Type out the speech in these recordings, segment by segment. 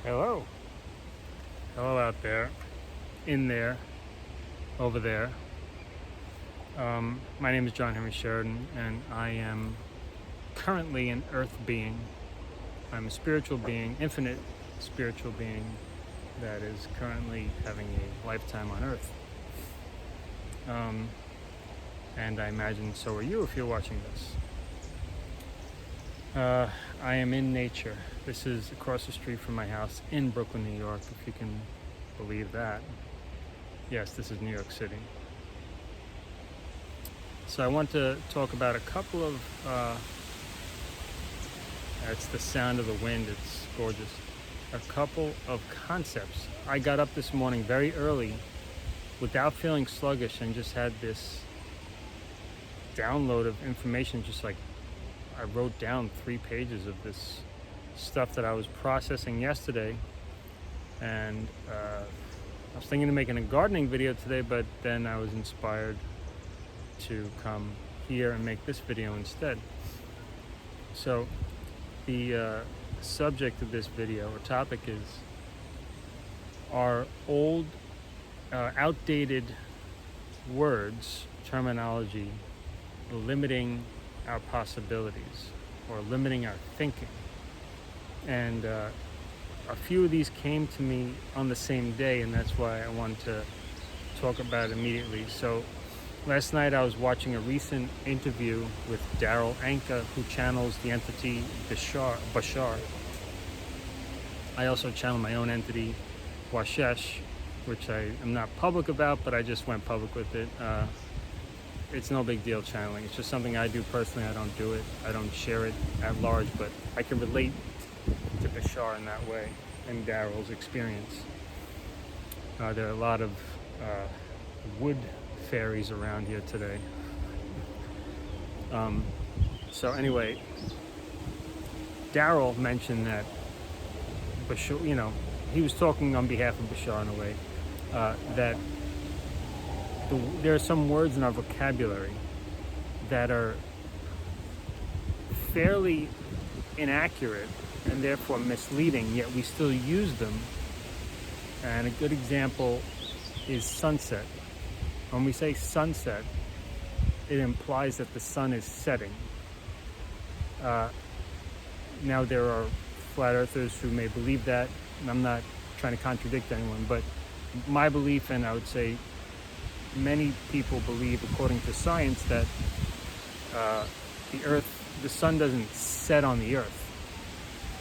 Hello. Hello out there, in there, over there. My name is John Henry Sheridan, and I am currently an earth being. I'm a spiritual being, infinite spiritual being that is currently having a lifetime on earth. And I imagine so are you if you're watching this. I am in nature. This is across the street from my house in Brooklyn, New York, if you can believe that. Yes, this is New York City. So I want to talk about a couple of, it's the sound of the wind, it's gorgeous. A couple of concepts. I got up this morning very early without feeling sluggish and just had this download of information, just like I wrote down 3 pages of this stuff that I was processing yesterday, and I was thinking of making a gardening video today, but then I was inspired to come here and make this video instead. So the subject of this video or topic is our old outdated words, terminology, limiting our possibilities or limiting our thinking. And a few of these came to me on the same day, and that's why I wanted to talk about it immediately. So last night I was watching a recent interview with Darryl Anka, who channels the entity Bashar. I also channel my own entity, Washesh, which I am not public about, but I just went public with it. It's no big deal channeling. It's just something I do personally. I don't do it. I don't share it at large, but I can relate to Bashar in that way and Darryl's experience. There are a lot of wood fairies around here today. So anyway, Darryl mentioned that Bashar, he was talking on behalf of Bashar in a way, that there are some words in our vocabulary that are fairly inaccurate and therefore misleading, yet we still use them. And a good example is sunset. When we say sunset, it implies that the sun is setting. Now there are flat earthers who may believe that, and I'm not trying to contradict anyone, but my belief, and I would say many people believe, according to science, that the sun doesn't set on the earth.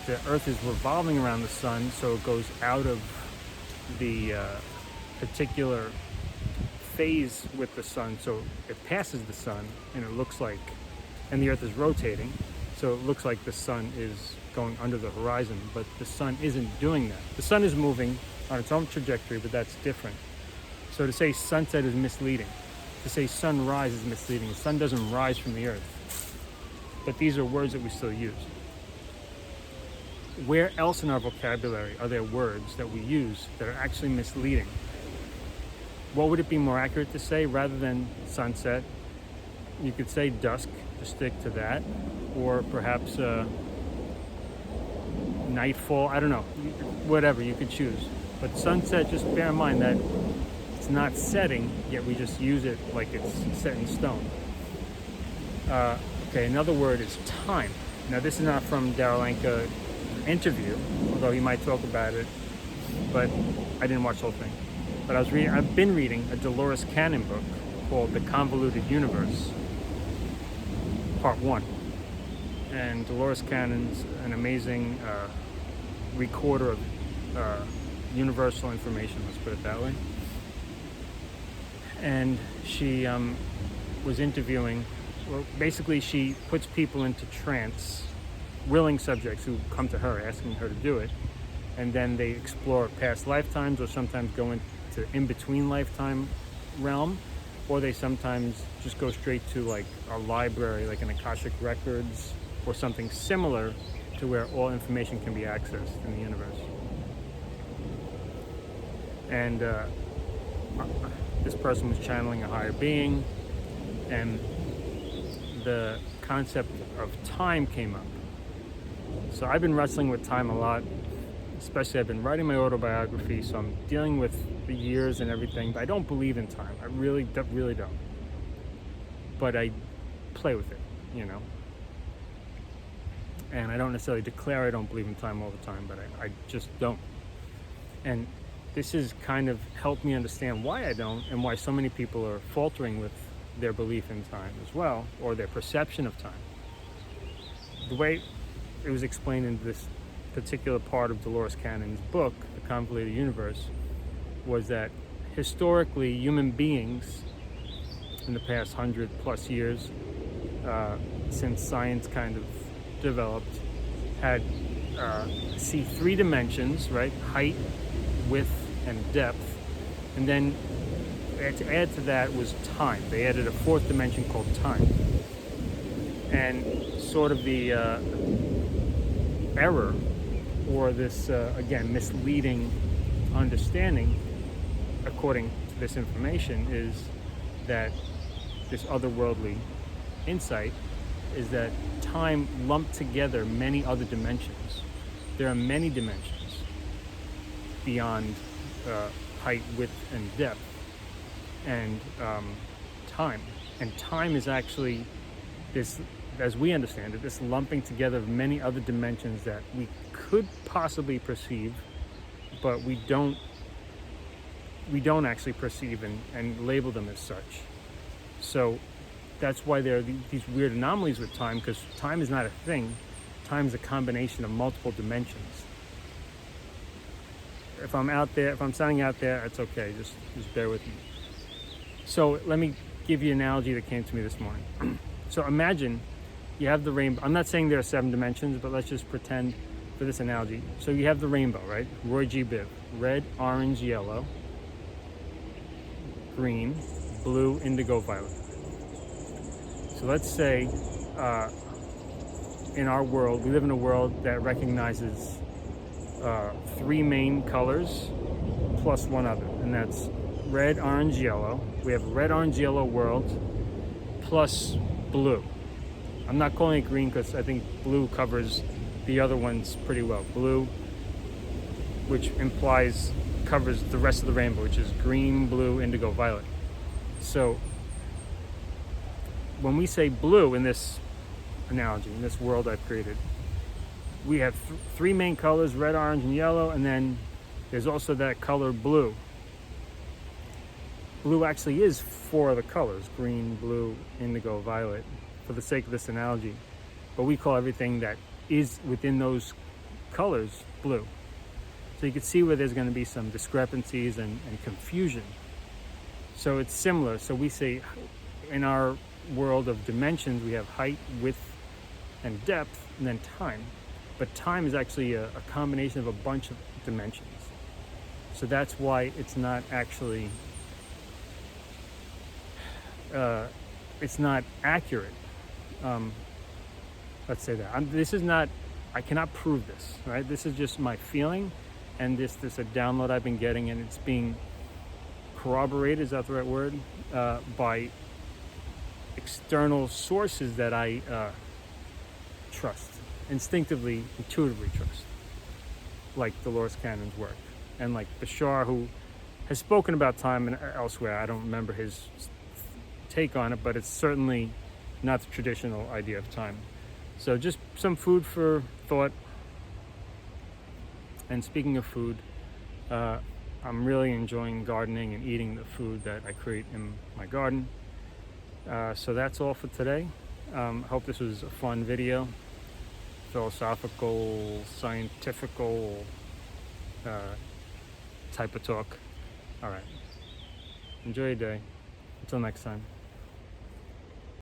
The earth is revolving around the sun, so it goes out of the particular phase with the sun, so it passes the sun, and it looks like, and the earth is rotating, so it looks like the sun is going under the horizon, but the sun isn't doing that. The sun is moving on its own trajectory, but that's different. So to say sunset is misleading. To say sunrise is misleading. The sun doesn't rise from the earth. But these are words that we still use. Where else in our vocabulary are there words that we use that are actually misleading? What would it be more accurate to say rather than sunset? You could say dusk, to stick to that, or perhaps nightfall. I don't know. Whatever, you could choose. But sunset, just bear in mind that it's not setting, yet we just use it like it's set in stone. Okay, another word is time. Now this is not from Darryl Anka interview, although he might talk about it, but I didn't watch the whole thing. But I've been reading a Dolores Cannon book called The Convoluted Universe, Part 1. And Dolores Cannon's an amazing recorder of universal information, let's put it that way. And she was interviewing, well, basically she puts people into trance, willing subjects who come to her asking her to do it, and then they explore past lifetimes, or sometimes go into in-between lifetime realm, or they sometimes just go straight to like a library, like an Akashic Records or something similar, to where all information can be accessed in the universe. And this person was channeling a higher being, and the concept of time came up. So I've been wrestling with time a lot especially I've been writing my autobiography, so I'm dealing with the years and everything, but I don't believe in time. I really don't. But I play with it, you know. And I don't necessarily declare I don't believe in time all the time, but I just don't. And this has kind of helped me understand why I don't, and why so many people are faltering with their belief in time as well, or their perception of time. The way it was explained in this particular part of Dolores Cannon's book, The Convoluted Universe, was that historically human beings in the past 100+ years, since science kind of developed, had see 3 dimensions, right? Height, width, and depth. And then to add to that was time. They added a 4th dimension called time. And sort of the error, or this, again, misleading understanding, according to this information, is that this otherworldly insight is that time lumped together many other dimensions. There are many dimensions beyond height, width, and depth, and time. And time is actually this, as we understand it, this lumping together of many other dimensions that we could possibly perceive, but we don't actually perceive and label them as such. So that's why there are these weird anomalies with time, because time is not a thing. Time is a combination of multiple dimensions. If I'm sounding out there, it's okay. Just bear with me. So let me give you an analogy that came to me this morning. So imagine you have the rainbow. I'm not saying there are 7 dimensions, but let's just pretend for this analogy. So you have the rainbow, right? Roy G. Biv. Red, orange, yellow, green, blue, indigo, violet. So let's say in our world, we live in a world that recognizes 3 main colors plus 1 other, and that's red, orange, yellow. We have a red, orange, yellow world plus blue. I'm not calling it green because I think blue covers the other ones pretty well. Blue, which covers the rest of the rainbow, which is green, blue, indigo, violet. So when we say blue in this analogy, in this world I've created, we have 3 main colors, red, orange, and yellow, and then there's also that color blue. Blue actually is 4 of the colors: green, blue, indigo, violet, for the sake of this analogy. But we call everything that is within those colors blue. So you can see where there's going to be some discrepancies and confusion. So it's similar. So we say in our world of dimensions, we have height, width, and depth, and then time. But time is actually a combination of a bunch of dimensions. So that's why it's not actually, it's not accurate. Let's say that. I cannot prove this, right? This is just my feeling, and this a download I've been getting, and it's being corroborated, is that the right word, by external sources that I trust, instinctively, intuitively trust, like Dolores Cannon's work, and like Bashar, who has spoken about time and elsewhere. I don't remember his take on it, but it's certainly not the traditional idea of time. So just some food for thought. And speaking of food, I'm really enjoying gardening and eating the food that I create in my garden. So that's all for today. Hope this was a fun video. Philosophical, scientifical type of talk. All right. Enjoy your day. Until next time.